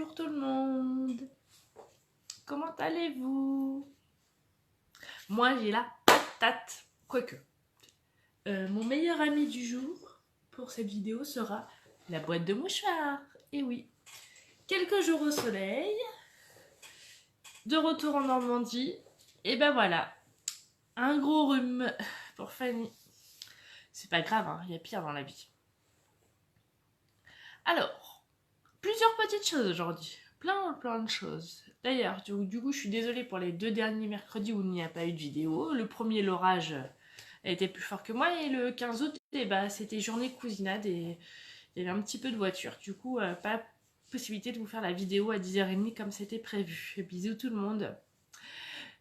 Bonjour tout le monde. Comment allez-vous? Moi j'ai la patate. Quoique. Mon meilleur ami du jour pour cette vidéo sera la boîte de mouchoirs. Et oui. Quelques jours au soleil. De retour en Normandie. Et ben voilà. Un gros rhume pour Fanny. C'est pas grave, hein, y a pire dans la vie. Alors, plusieurs petites choses aujourd'hui. Plein de choses. D'ailleurs, du coup, je suis désolée pour les 2 derniers mercredis où il n'y a pas eu de vidéo. Le premier, l'orage, a été plus fort que moi. Et le 15 août, c'était journée cousinade et il y avait un petit peu de voiture. Du coup, pas possibilité de vous faire la vidéo à 10h30 comme c'était prévu. Et bisous tout le monde.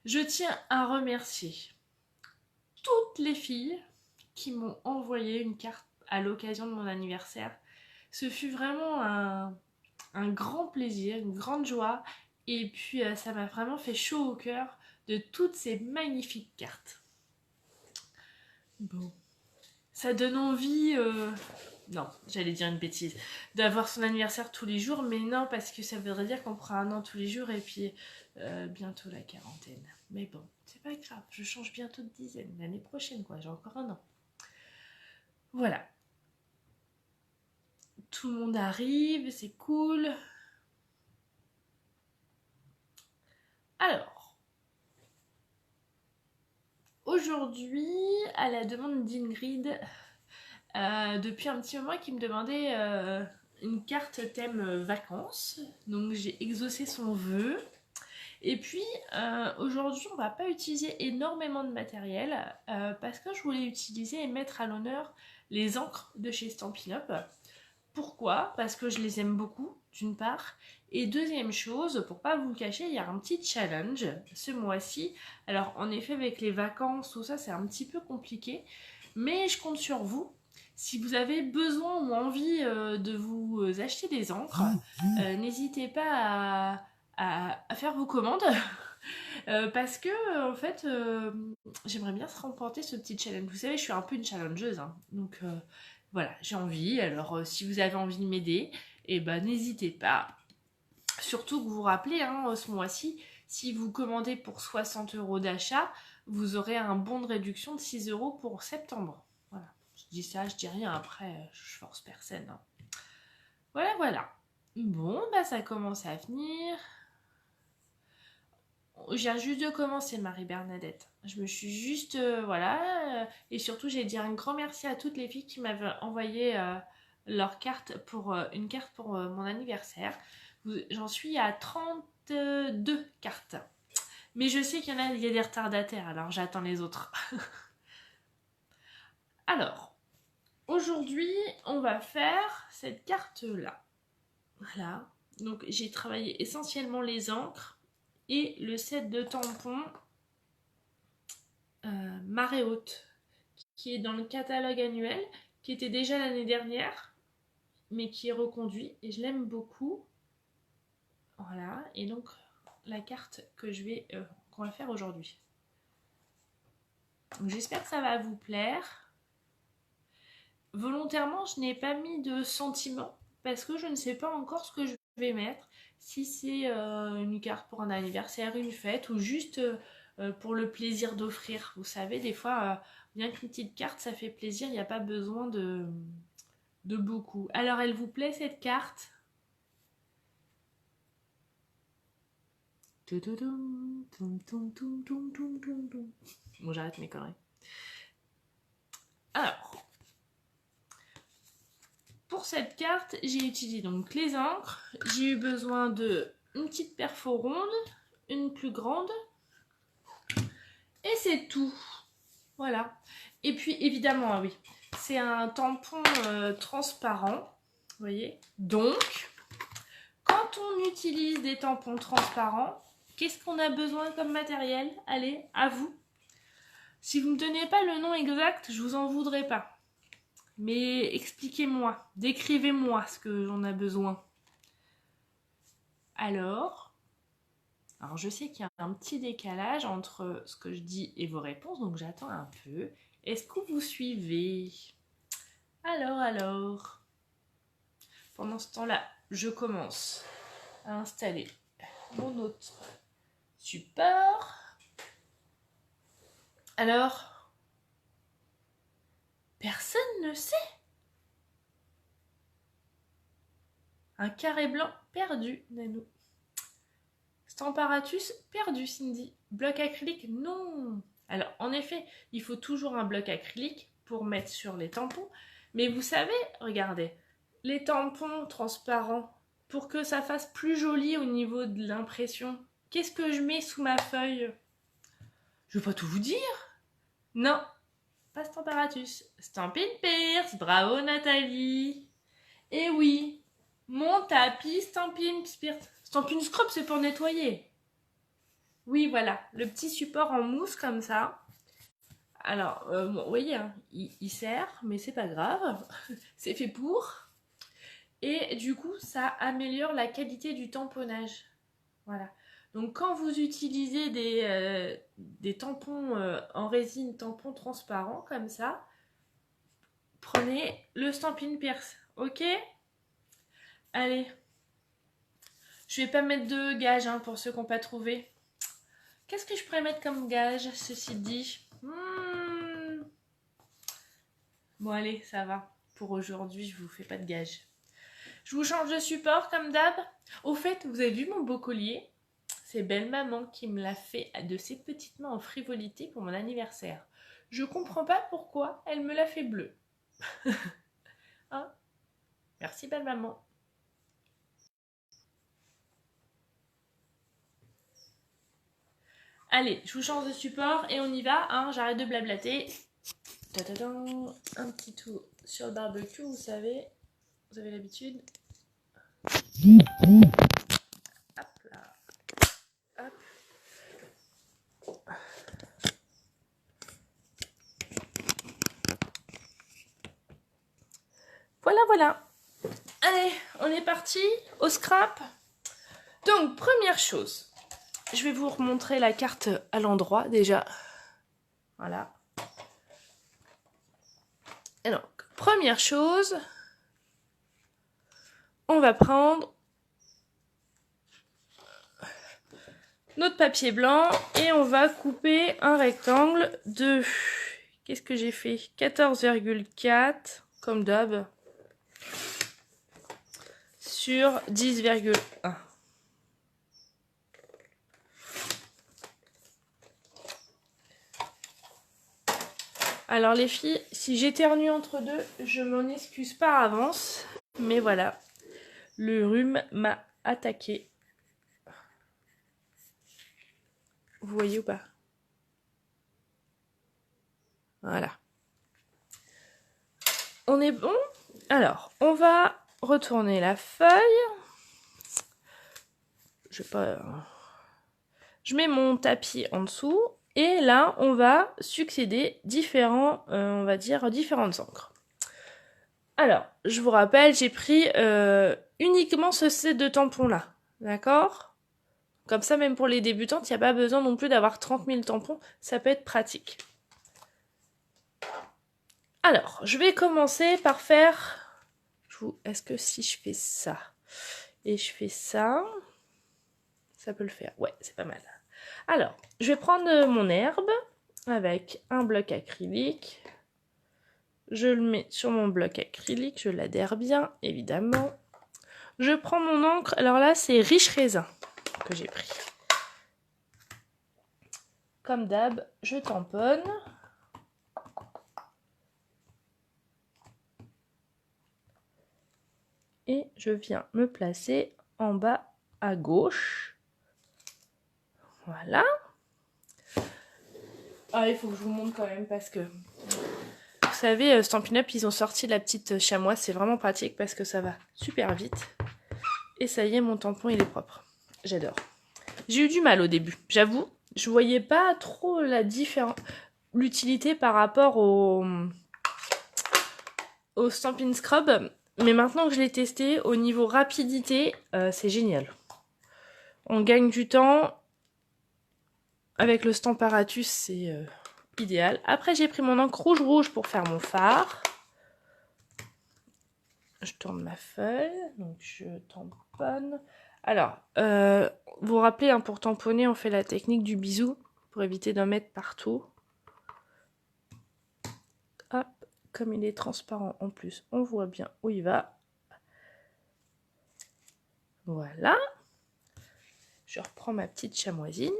Je tiens à remercier toutes les filles qui m'ont envoyé une carte à l'occasion de mon anniversaire. Ce fut vraiment un grand plaisir, une grande joie. Et puis ça m'a vraiment fait chaud au cœur de toutes ces magnifiques cartes. Bon. Ça donne envie, non, j'allais dire une bêtise, d'avoir son anniversaire tous les jours, mais non, parce que ça voudrait dire qu'on prend un an tous les jours et puis bientôt la quarantaine. Mais bon, c'est pas grave, je change bientôt de dizaine, l'année prochaine quoi, j'ai encore un an. Voilà. Tout le monde arrive, c'est cool. Alors, aujourd'hui, à la demande d'Ingrid, depuis un petit moment qui me demandait une carte thème vacances. Donc j'ai exaucé son vœu. Et puis aujourd'hui, on va pas utiliser énormément de matériel parce que je voulais utiliser et mettre à l'honneur les encres de chez Stampin' Up. Pourquoi? Parce que je les aime beaucoup, d'une part. Et deuxième chose, pour pas vous le cacher, il y a un petit challenge ce mois-ci. Alors en effet, avec les vacances, tout ça, c'est un petit peu compliqué. Mais je compte sur vous. Si vous avez besoin ou envie de vous acheter des encres, n'hésitez pas à faire vos commandes. Parce que en fait, j'aimerais bien se remporter ce petit challenge. Vous savez, je suis un peu une challengeuse, hein. Donc voilà, j'ai envie. Alors si vous avez envie de m'aider, eh ben n'hésitez pas. Surtout que vous vous rappelez, hein, ce mois-ci, si vous commandez pour 60 € d'achat, vous aurez un bon de réduction de 6 € pour septembre. Voilà, je dis ça, je dis rien, après je force personne, hein. Voilà. Bon, bah ça commence à venir. Je viens juste de commencer, Marie-Bernadette. Je me suis juste... et surtout, j'ai dit un grand merci à toutes les filles qui m'avaient envoyé leur carte pour, une carte pour mon anniversaire. J'en suis à 32 cartes. Mais je sais qu'il y en a, il y a des retardataires, alors j'attends les autres. Alors, aujourd'hui, on va faire cette carte-là. Voilà. Donc, j'ai travaillé essentiellement les encres et le set de tampons Marée Haute, qui est dans le catalogue annuel, qui était déjà l'année dernière, mais qui est reconduit, et je l'aime beaucoup. Voilà, et donc la carte que qu'on va faire aujourd'hui. J'espère que ça va vous plaire. Volontairement, je n'ai pas mis de sentiments, parce que je ne sais pas encore ce que je vais mettre. Si c'est une carte pour un anniversaire, une fête, ou juste pour le plaisir d'offrir. Vous savez, des fois, bien qu'une petite carte, ça fait plaisir, il n'y a pas besoin de beaucoup. Alors, elle vous plaît cette carte? Bon, j'arrête mes conneries. Alors, pour cette carte, j'ai utilisé donc les encres. J'ai eu besoin de une petite perfo ronde, une plus grande, et c'est tout. Voilà. Et puis évidemment, ah oui, c'est un tampon transparent, vous voyez. Donc, quand on utilise des tampons transparents, qu'est-ce qu'on a besoin comme matériel? Allez, à vous. Si vous ne me donnez pas le nom exact, je vous en voudrais pas. Mais expliquez-moi, décrivez-moi ce que j'en ai besoin. Alors, je sais qu'il y a un petit décalage entre ce que je dis et vos réponses, donc j'attends un peu. Est-ce que vous suivez? Alors. Pendant ce temps-là, je commence à installer mon autre support. Alors, personne ne sait. Un carré blanc perdu, Nanou. Stamparatus perdu, Cindy. Bloc acrylique, non. Alors, en effet, il faut toujours un bloc acrylique pour mettre sur les tampons. Mais vous savez, regardez, les tampons transparents, pour que ça fasse plus joli au niveau de l'impression, qu'est-ce que je mets sous ma feuille? Je vais pas tout vous dire. Non, pas Stamparatus. Stampin' Pierce, bravo Nathalie. Et oui, mon tapis Stampin' Pierce. Stampin' Scrub, c'est pour nettoyer. Oui, voilà, le petit support en mousse comme ça. Alors, bon, vous voyez, hein, il sert, mais c'est pas grave. C'est fait pour. Et du coup, ça améliore la qualité du tamponnage. Voilà. Donc, quand vous utilisez des tampons en résine, tampons transparents comme ça, prenez le Stampin' Pierce. Ok? Allez. Je vais pas mettre de gage hein, pour ceux qui n'ont pas trouvé. Qu'est-ce que je pourrais mettre comme gage, ceci dit? Bon, allez, ça va. Pour aujourd'hui, je vous fais pas de gage. Je vous change de support comme d'hab. Au fait, vous avez vu mon beau collier? C'est belle maman qui me l'a fait de ses petites mains en frivolité pour mon anniversaire. Je comprends pas pourquoi elle me l'a fait bleu. Hein? Merci belle maman. Allez, je vous change de support et on y va. Hein, j'arrête de blablater. Tadadam, un petit tour sur le barbecue, vous savez. Vous avez l'habitude. Hop là. Hop. Voilà, voilà. Allez, on est parti au scrap. Donc, première chose, je vais vous remontrer la carte à l'endroit déjà. Voilà. Et donc, première chose, on va prendre notre papier blanc et on va couper un rectangle de, qu'est-ce que j'ai fait? 14,4 comme d'hab sur 10,1. Alors les filles, si j'éternue entre deux, je m'en excuse par avance. Mais voilà, le rhume m'a attaqué. Vous voyez ou pas? Voilà. On est bon? Alors, on va retourner la feuille. Je vais pas... Je mets mon tapis en dessous. Et là, on va succéder différents, on va dire, différentes encres. Alors, je vous rappelle, j'ai pris uniquement ce set de tampons-là. D'accord? Comme ça, même pour les débutantes, il n'y a pas besoin non plus d'avoir 30 000 tampons. Ça peut être pratique. Alors, je vais commencer par faire... Est-ce que si je fais ça et je fais ça, ça peut le faire? Ouais, c'est pas mal. Alors, je vais prendre mon herbe avec un bloc acrylique. Je le mets sur mon bloc acrylique, je l'adhère bien, évidemment. Je prends mon encre, alors là, c'est Riche Raisin que j'ai pris. Comme d'hab, je tamponne. Et je viens me placer en bas à gauche. Voilà. Ah, il faut que je vous montre quand même parce que... Vous savez, Stampin' Up, ils ont sorti la petite chamois. C'est vraiment pratique parce que ça va super vite. Et ça y est, mon tampon, il est propre. J'adore. J'ai eu du mal au début, j'avoue. Je voyais pas trop la différence, l'utilité par rapport au Stampin' Scrub. Mais maintenant que je l'ai testé, au niveau rapidité, c'est génial. On gagne du temps. Avec le Stamparatus, c'est idéal. Après, j'ai pris mon encre rouge pour faire mon fard. je tourne ma feuille, donc je tamponne. Alors, vous vous rappelez, hein, pour tamponner, on fait la technique du bisou pour éviter d'en mettre partout. Hop, comme il est transparent en plus, on voit bien où il va. Voilà. Je reprends ma petite chamoisine.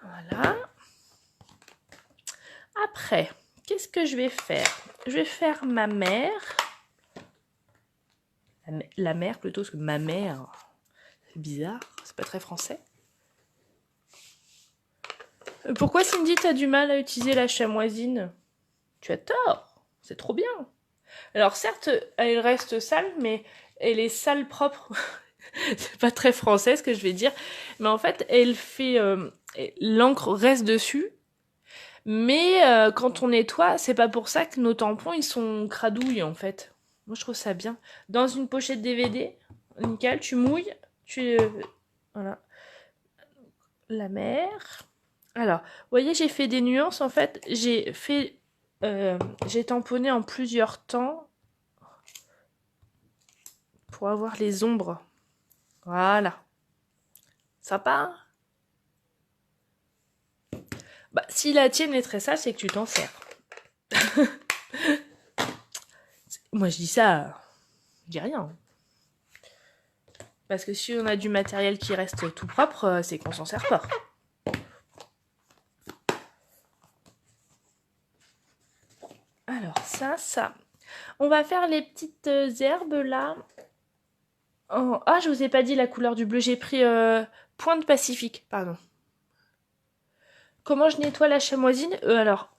Voilà. Après, qu'est-ce que je vais faire? Je vais faire ma mère. La mère plutôt, parce que ma mère, c'est bizarre, c'est pas très français. Pourquoi Cindy, t'as du mal à utiliser la chamoisine? Tu as tort, c'est trop bien. Alors certes, elle reste sale, mais elle est sale propre. C'est pas très français ce que je vais dire. Mais en fait, elle fait... l'encre reste dessus. Mais quand on nettoie, c'est pas pour ça que nos tampons, ils sont cradouilles, en fait. Moi, je trouve ça bien. Dans une pochette DVD, nickel, tu mouilles, voilà. La mer. Alors, vous voyez, j'ai fait des nuances, en fait. J'ai tamponné en plusieurs temps pour avoir les ombres. Voilà. Sympa, hein? Bah, si la tienne est très sale, c'est que tu t'en sers. Moi, je dis ça, je dis rien. Parce que si on a du matériel qui reste tout propre, c'est qu'on s'en sert pas. Alors, ça. On va faire les petites herbes, là. Oh, ah, je vous ai pas dit la couleur du bleu. J'ai pris Pointe Pacifique, pardon. Comment je nettoie la chamoisine? Alors,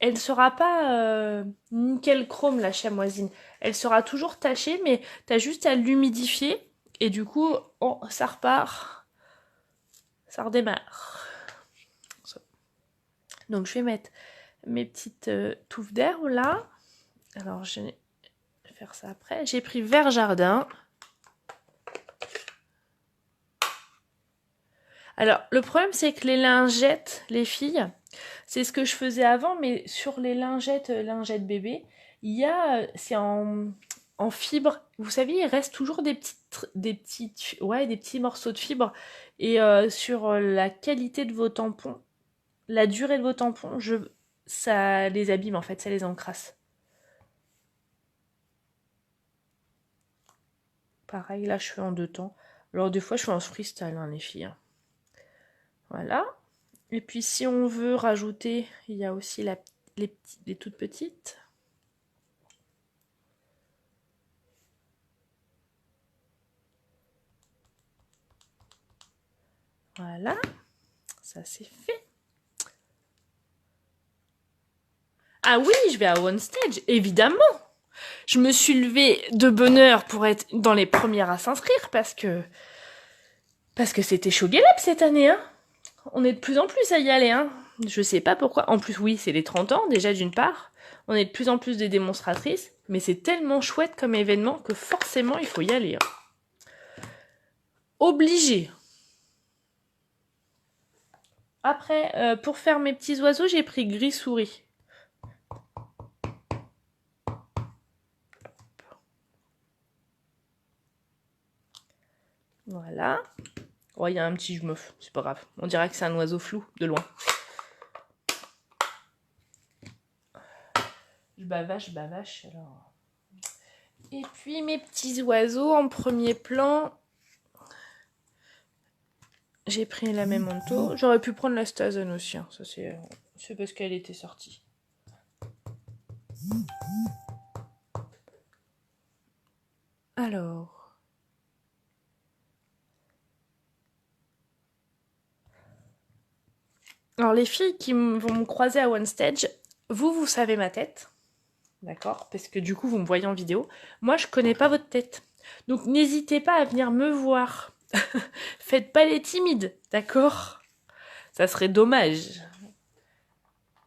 elle ne sera pas nickel chrome, la chamoisine. Elle sera toujours tachée, mais tu as juste à l'humidifier. Et du coup, ça repart. Ça redémarre. Donc, je vais mettre mes petites touffes d'herbe là. Alors, je vais faire ça après. J'ai pris vert jardin. Alors, le problème, c'est que les lingettes, les filles, c'est ce que je faisais avant, mais sur les lingettes bébé, c'est en fibre. Vous savez, il reste toujours des petits morceaux de fibre. Et sur la qualité de vos tampons, la durée de vos tampons, ça les abîme en fait, ça les encrasse. Pareil, là, je fais en 2 temps. Alors, des fois, je fais en freestyle, hein, les filles. Voilà. Et puis, si on veut rajouter, il y a aussi les toutes petites. Voilà. Ça, c'est fait. Ah oui, je vais à One Stage, évidemment. Je me suis levée de bonne heure pour être dans les premières à s'inscrire parce que c'était chaud galop cette année, hein. On est de plus en plus à y aller, hein. Je sais pas pourquoi. En plus, oui, c'est les 30 ans, déjà d'une part. On est de plus en plus des démonstratrices, mais c'est tellement chouette comme événement que forcément, il faut y aller, hein. Obligé. Après, pour faire mes petits oiseaux, j'ai pris gris souris. Voilà. Oh, il y a un petit meuf, c'est pas grave. On dirait que c'est un oiseau flou, de loin. Je bavache, alors. Et puis mes petits oiseaux en premier plan. J'ai pris la même manteau. J'aurais pu prendre la Stazone aussi, hein. Ça c'est parce qu'elle était sortie. Alors. Alors les filles qui vont me croiser à One Stage, vous savez ma tête. D'accord? Parce que du coup, vous me voyez en vidéo. Moi, je connais pas votre tête. Donc, n'hésitez pas à venir me voir. Faites pas les timides, d'accord? Ça serait dommage.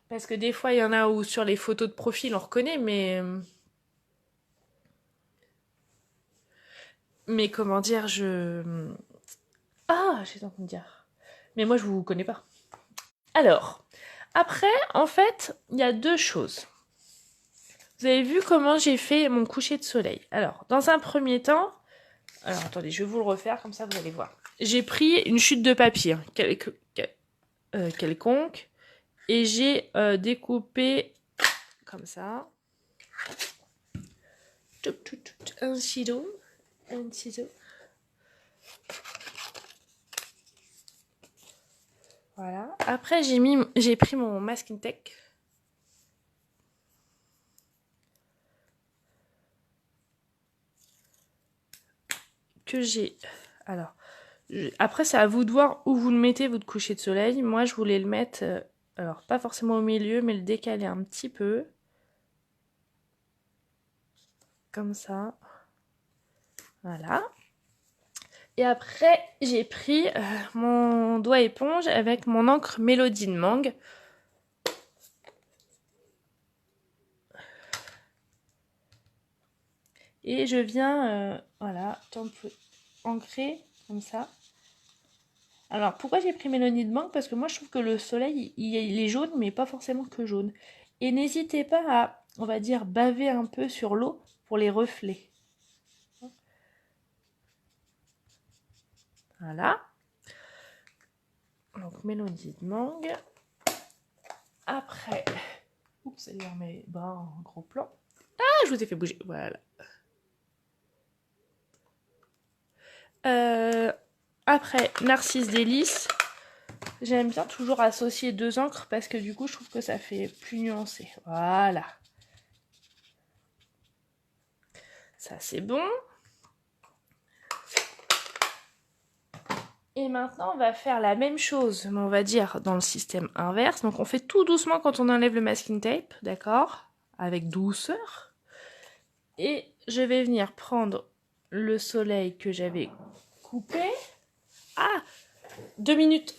Parce que des fois, il y en a où sur les photos de profil, on reconnaît, mais... Mais comment dire, Ah, j'ai envie de dire. Mais moi, je vous connais pas. Alors, après, en fait, il y a 2 choses. Vous avez vu comment j'ai fait mon coucher de soleil. Alors, dans un premier temps... Alors, attendez, je vais vous le refaire, comme ça vous allez voir. J'ai pris une chute de papier, hein, quelconque, et j'ai découpé comme ça. Un ciseau. Voilà. Après, j'ai pris mon masking tape. Que j'ai... Alors, après, c'est à vous de voir où vous le mettez, votre coucher de soleil. Moi, je voulais le mettre... alors, pas forcément au milieu, mais le décaler un petit peu. Comme ça. Voilà. Et après, j'ai pris mon doigt éponge avec mon encre Mélodie de Mangue. Et je viens, voilà, ancrer comme ça. Alors, pourquoi j'ai pris Mélodie de Mangue? Parce que moi, je trouve que le soleil, il est jaune, mais pas forcément que jaune. Et n'hésitez pas à, on va dire, baver un peu sur l'eau pour les reflets. Voilà. Donc, Mélodie de Mangue. Après... Oups, elle est dans mes bras en gros plan. Ah, je vous ai fait bouger. Voilà. Après, Narcisse Délice. J'aime bien toujours associer 2 encres parce que du coup, je trouve que ça fait plus nuancé. Voilà. Ça, c'est bon. Et maintenant, on va faire la même chose, mais on va dire dans le système inverse. Donc, on fait tout doucement quand on enlève le masking tape, d'accord? Avec douceur. Et je vais venir prendre le soleil que j'avais coupé. Ah! 2 minutes.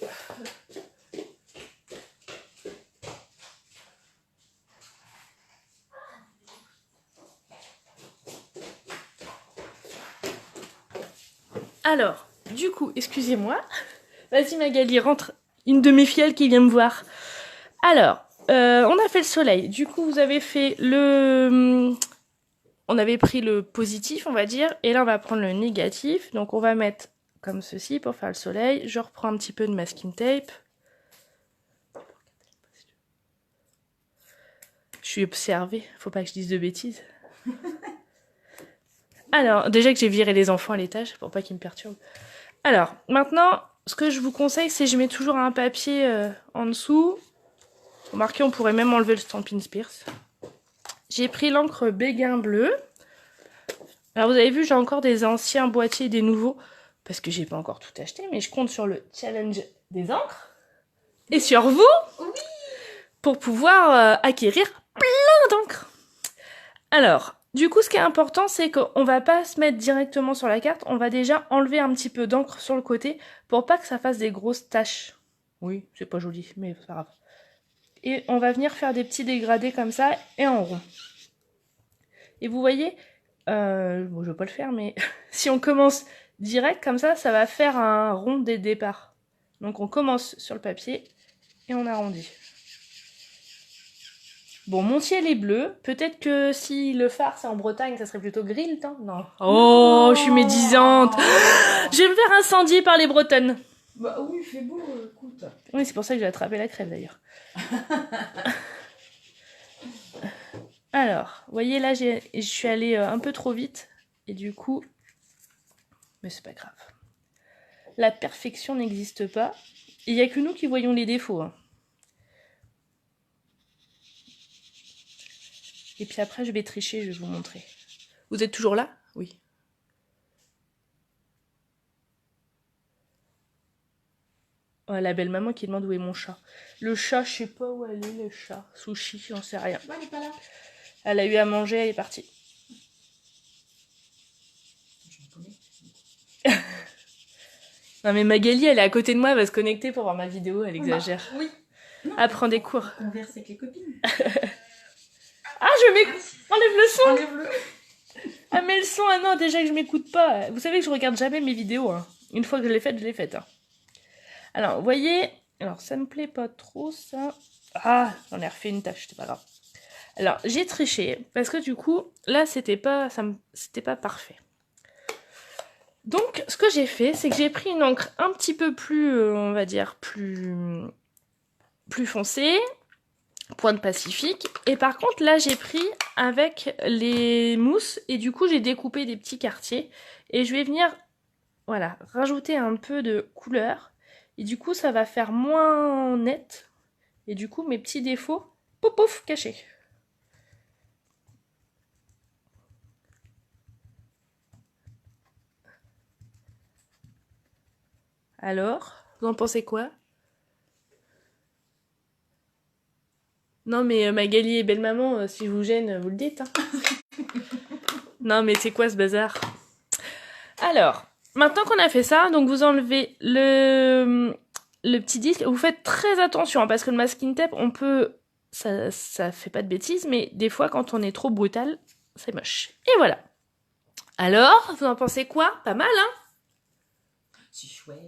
Alors, du coup, excusez-moi. Vas-y Magali, rentre. Une de mes filles qui vient me voir. Alors, on a fait le soleil. Du coup, vous avez fait le... On avait pris le positif, on va dire. Et là, on va prendre le négatif. Donc, on va mettre comme ceci pour faire le soleil. Je reprends un petit peu de masking tape. Je suis observée. Faut pas que je dise de bêtises. Alors, déjà que j'ai viré les enfants à l'étage pour pas qu'ils me perturbent. Alors, maintenant, ce que je vous conseille, c'est que je mets toujours un papier en dessous. Remarquez, on pourrait même enlever le Stampin' Spears. J'ai pris l'encre Béguin bleu. Alors, vous avez vu, j'ai encore des anciens boîtiers et des nouveaux. Parce que j'ai pas encore tout acheté, mais je compte sur le challenge des encres. Et sur vous, oui, pour pouvoir acquérir plein d'encre. Alors... Du coup, ce qui est important, c'est qu'on va pas se mettre directement sur la carte. On va déjà enlever un petit peu d'encre sur le côté pour pas que ça fasse des grosses taches. Oui, c'est pas joli, mais c'est pas grave. Et on va venir faire des petits dégradés comme ça et en rond. Et vous voyez, bon, je vais pas le faire, mais si on commence direct comme ça, ça va faire un rond dès le départ. Donc on commence sur le papier et on arrondit. Bon, mon ciel est bleu. Peut-être que si le phare c'est en Bretagne, ça serait plutôt gris le temps. Non. Oh, non, je suis médisante. Je vais me faire incendier par les Bretonnes. Bah oui, il fait beau, écoute. Oui, c'est pour ça que j'ai attrapé la crève d'ailleurs. Alors, vous voyez là, je suis allée un peu trop vite. Et du coup... Mais c'est pas grave. La perfection n'existe pas. Il n'y a que nous qui voyons les défauts. Hein. Et puis après, je vais tricher, je vais vous montrer. Vous êtes toujours là? Oui. Oh, la belle maman qui demande où est mon chat. Le chat, je sais pas où elle est, le chat. Sushi, j'en sais rien. Ouais, elle est pas là. Elle a eu à manger, elle est partie. Non mais Magali, elle est à côté de moi, elle va se connecter pour voir ma vidéo, elle exagère. Bah, oui. Elle prend des cours. Converse avec les copines. Ah, je m'écoute. Enlève le son. Enlève-le. Ah, mais le son, ah non, déjà que je m'écoute pas. Vous savez que je regarde jamais mes vidéos. Hein. Une fois que je l'ai faite, je l'ai faite. Hein. Alors, vous voyez, alors ça me plaît pas trop ça. Ah, j'en ai refait une tâche, c'est pas grave. Alors, j'ai triché, parce que du coup, là, c'était pas parfait. Donc, ce que j'ai fait, c'est que j'ai pris une encre un petit peu plus, on va dire, plus foncée, pointe Pacifique. Et par contre, là, j'ai pris avec les mousses, et du coup, j'ai découpé des petits quartiers. Et je vais venir, voilà, rajouter un peu de couleur. Et du coup, ça va faire moins net. Et du coup, mes petits défauts, pouf, pouf, cachés. Alors, vous en pensez quoi? Non mais Magali et belle-maman, si je vous gêne, vous le dites. Hein. Non mais c'est quoi ce bazar? Alors, maintenant qu'on a fait ça, donc vous enlevez le petit disque. Vous faites très attention, hein, parce que le masking tape, on peut... Ça fait pas de bêtises, mais des fois, quand on est trop brutal, c'est moche. Et voilà. Alors, vous en pensez quoi? Pas mal, hein? C'est chouette.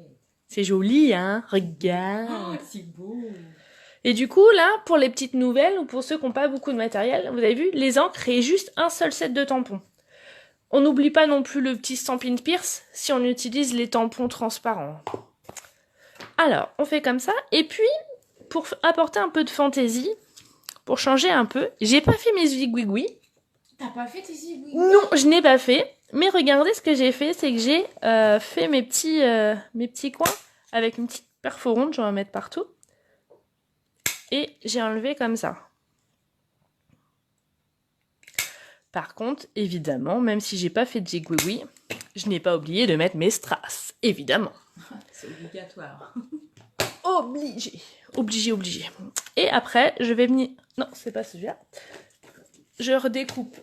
C'est joli, hein? Regarde. Oh, c'est beau. Et du coup, là, pour les petites nouvelles, ou pour ceux qui n'ont pas beaucoup de matériel, vous avez vu, les encres et juste un seul set de tampons. On n'oublie pas non plus le petit Stampin' Pierce si on utilise les tampons transparents. Alors, on fait comme ça. Et puis, pour apporter un peu de fantaisie, pour changer un peu, j'ai pas fait mes zigouigouis. T'as pas fait tes zigouigouis? Non, je n'ai pas fait. Mais regardez ce que j'ai fait, c'est que j'ai fait mes petits coins avec une petite perforonde, je vais en mettre partout. Et j'ai enlevé comme ça. Par contre, évidemment, même si j'ai pas fait de zigouigoui, je n'ai pas oublié de mettre mes strass, évidemment. C'est obligatoire. Obligé. Obligé. Et après, je vais venir... Non, c'est pas celui-là. Je redécoupe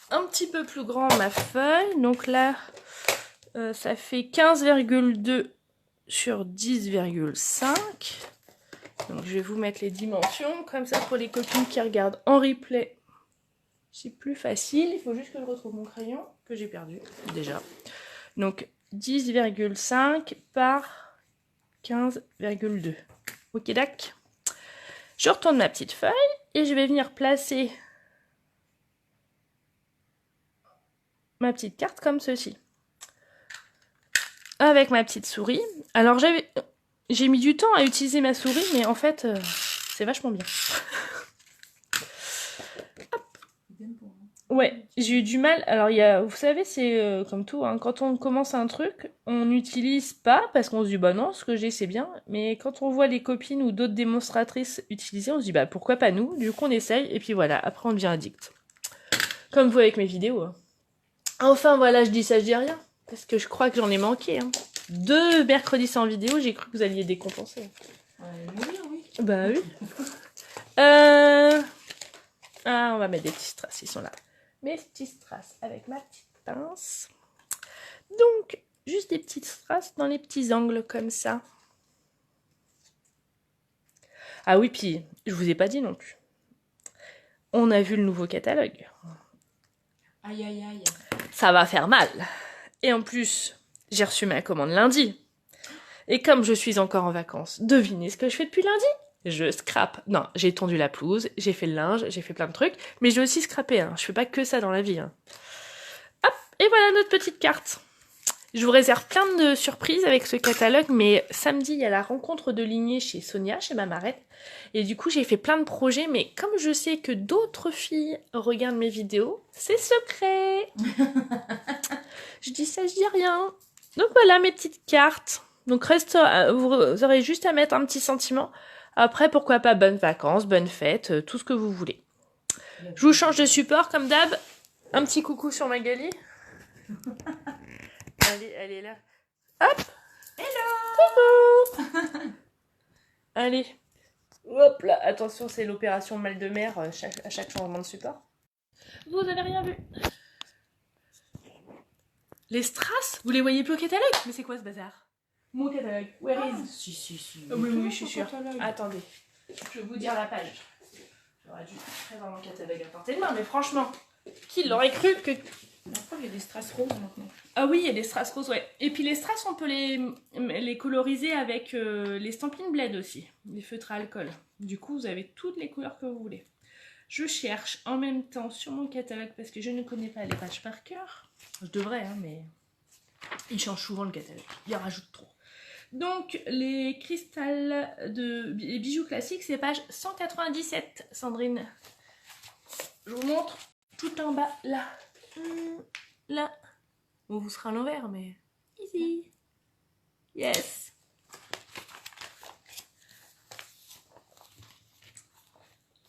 un petit peu plus grand ma feuille. Donc là, ça fait 15,2 sur 10,5. Donc je vais vous mettre les dimensions, comme ça pour les copines qui regardent en replay. C'est plus facile, il faut juste que je retrouve mon crayon, que j'ai perdu déjà. Donc 10,5 par 15,2. Ok, d'accord. Je retourne ma petite feuille et je vais venir placer ma petite carte comme ceci. Avec ma petite souris. Alors j'ai mis du temps à utiliser ma souris, mais en fait, c'est vachement bien. Ouais, j'ai eu du mal. Alors, vous savez, c'est comme tout, hein, quand on commence un truc, on n'utilise pas parce qu'on se dit, bah non, ce que j'ai, c'est bien. Mais quand on voit les copines ou d'autres démonstratrices utiliser, on se dit, bah pourquoi pas nous? Du coup, on essaye, et puis voilà, après, on devient addict. Comme vous avec mes vidéos. Hein. Enfin, voilà, je dis ça, je dis rien. Parce que je crois que j'en ai manqué. Hein. 2 mercredis sans vidéo, j'ai cru que vous alliez décompenser. Oui. Bah oui. Ah, on va mettre des petits strass, ils sont là. Mes petits strass avec ma petite pince. Donc, juste des petites strass dans les petits angles comme ça. Ah oui, puis je vous ai pas dit non plus. On a vu le nouveau catalogue. Aïe. Ça va faire mal. Et en plus, j'ai reçu ma commande lundi. Et comme je suis encore en vacances, devinez ce que je fais depuis lundi? Je scrape. Non, j'ai tondu la pelouse, j'ai fait le linge, j'ai fait plein de trucs, mais j'ai aussi scrappé. Hein. Je fais pas que ça dans la vie. Hein. Hop, et voilà notre petite carte. Je vous réserve plein de surprises avec ce catalogue, mais samedi, il y a la rencontre de lignée chez Sonia, chez ma marraine. Et du coup, j'ai fait plein de projets, mais comme je sais que d'autres filles regardent mes vidéos, c'est secret. Je dis ça, je dis rien. Donc voilà mes petites cartes. Donc vous aurez juste à mettre un petit sentiment. Après, pourquoi pas bonnes vacances, bonnes fêtes, tout ce que vous voulez. Je vous change de support comme d'hab. Un petit coucou sur Magali. Allez, elle est là. Hop. Hello. Coucou. Allez. Hop là. Attention, c'est l'opération mal de mer à chaque changement de support. Vous avez rien vu. Les strass, vous les voyez plus au catalogue? Mais c'est quoi ce bazar? Mon catalogue. Where is? Si. Oui, je suis sûre. Attendez. Je vais vous dire la page. J'aurais dû présenter mon catalogue à portée de main, mais franchement, qui l'aurait cru que... Après, il y a des strass roses maintenant. Ah oui, il y a des strass roses, ouais. Et puis les strass, on peut les coloriser avec les Stampin' Bled aussi. Les feutres à alcool. Du coup, vous avez toutes les couleurs que vous voulez. Je cherche en même temps sur mon catalogue parce que je ne connais pas les pages par cœur. Je devrais, hein, mais il change souvent le catalogue. Il en rajoute trop. Donc, les les bijoux classiques, c'est page 197, Sandrine. Je vous montre tout en bas, là. Là. Bon, vous serez à l'envers, mais easy. Yes.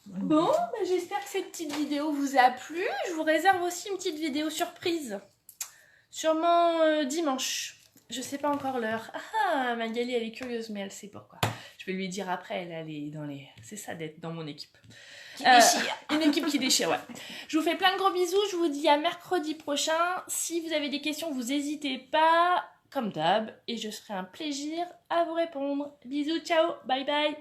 Bon, bah, j'espère que cette petite vidéo vous a plu. Je vous réserve aussi une petite vidéo surprise. Sûrement dimanche. Je sais pas encore l'heure. Ah, Magali, elle est curieuse, mais elle sait pourquoi. Je vais lui dire après, elle est dans les... C'est ça d'être dans mon équipe. Qui déchire. Une équipe qui déchire, ouais. Je vous fais plein de gros bisous. Je vous dis à mercredi prochain. Si vous avez des questions, vous n'hésitez pas, comme d'hab. Et je serai un plaisir à vous répondre. Bisous, ciao, bye bye.